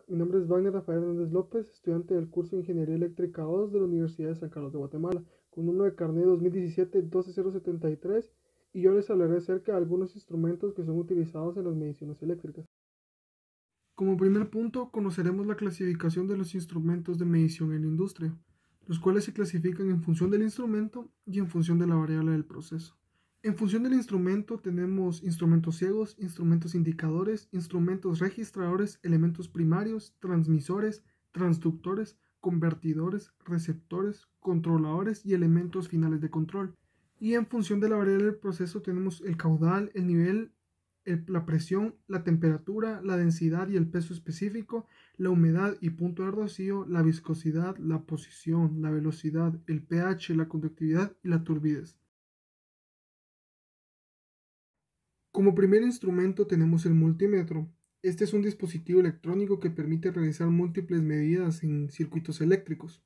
Hola, mi nombre es Wagner Rafael Hernández López, estudiante del curso de Ingeniería Eléctrica 2 de la Universidad de San Carlos de Guatemala, con número de carnet 2017-12073, y yo les hablaré acerca de algunos instrumentos que son utilizados en las mediciones eléctricas. Como primer punto, conoceremos la clasificación de los instrumentos de medición en la industria, los cuales se clasifican en función del instrumento y en función de la variable del proceso. En función del instrumento tenemos instrumentos ciegos, instrumentos indicadores, instrumentos registradores, elementos primarios, transmisores, transductores, convertidores, receptores, controladores y elementos finales de control. Y en función de la variable del proceso tenemos el caudal, el nivel, la presión, la temperatura, la densidad y el peso específico, la humedad y punto de rocío, la viscosidad, la posición, la velocidad, el pH, la conductividad y la turbidez. Como primer instrumento tenemos el multímetro. Este es un dispositivo electrónico que permite realizar múltiples medidas en circuitos eléctricos.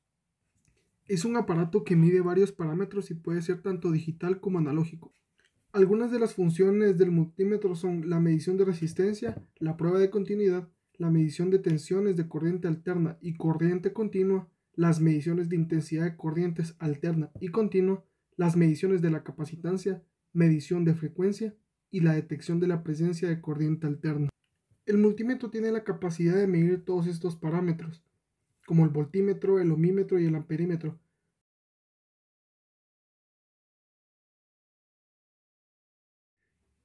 Es un aparato que mide varios parámetros y puede ser tanto digital como analógico. Algunas de las funciones del multímetro son la medición de resistencia, la prueba de continuidad, la medición de tensiones de corriente alterna y corriente continua, las mediciones de intensidad de corrientes alterna y continua, las mediciones de la capacitancia, medición de frecuencia y la detección de la presencia de corriente alterna. El multímetro tiene la capacidad de medir todos estos parámetros, como el voltímetro, el ohmímetro y el amperímetro.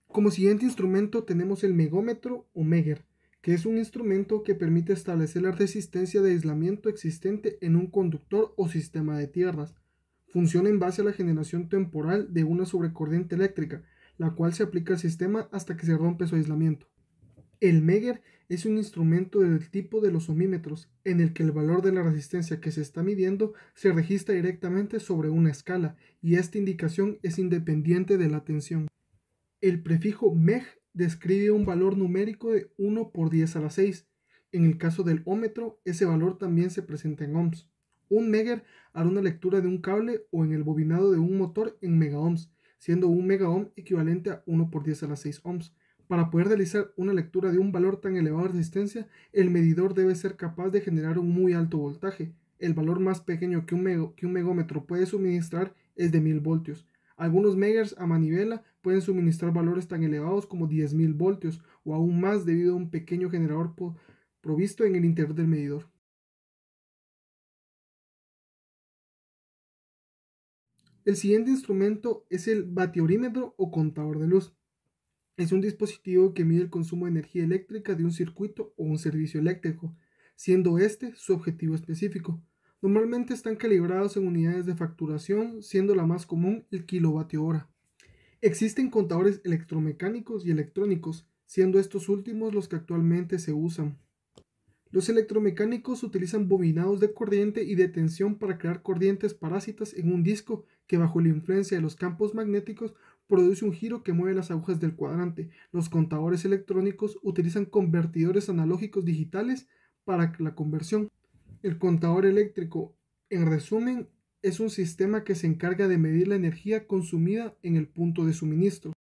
Como siguiente instrumento tenemos el megómetro o Megger, que es un instrumento que permite establecer la resistencia de aislamiento existente en un conductor o sistema de tierras. Funciona en base a la generación temporal de una sobrecorriente eléctrica, la cual se aplica al sistema hasta que se rompe su aislamiento. El Megger es un instrumento del tipo de los ohmímetros, en el que el valor de la resistencia que se está midiendo se registra directamente sobre una escala, y esta indicación es independiente de la tensión. El prefijo meg describe un valor numérico de 1 por 10 a la 6. En el caso del ómetro, ese valor también se presenta en ohms. Un megger hará una lectura de un cable o en el bobinado de un motor en megaohms, siendo un megaohm equivalente a 1 por 10 a la 6 ohms. Para poder realizar una lectura de un valor tan elevado de resistencia, el medidor debe ser capaz de generar un muy alto voltaje. El valor más pequeño que un megómetro puede suministrar es de 1000 voltios. Algunos meggers a manivela pueden suministrar valores tan elevados como 10.000 voltios o aún más debido a un pequeño generador provisto en el interior del medidor. El siguiente instrumento es el batiorímetro o contador de luz. Es un dispositivo que mide el consumo de energía eléctrica de un circuito o un servicio eléctrico, siendo este su objetivo específico. Normalmente están calibrados en unidades de facturación, siendo la más común el kilovatio hora. Existen contadores electromecánicos y electrónicos, siendo estos últimos los que actualmente se usan. Los electromecánicos utilizan bobinados de corriente y de tensión para crear corrientes parásitas en un disco que bajo la influencia de los campos magnéticos produce un giro que mueve las agujas del cuadrante. Los contadores electrónicos utilizan convertidores analógicos digitales para la conversión. El contador eléctrico, en resumen, es un sistema que se encarga de medir la energía consumida en el punto de suministro.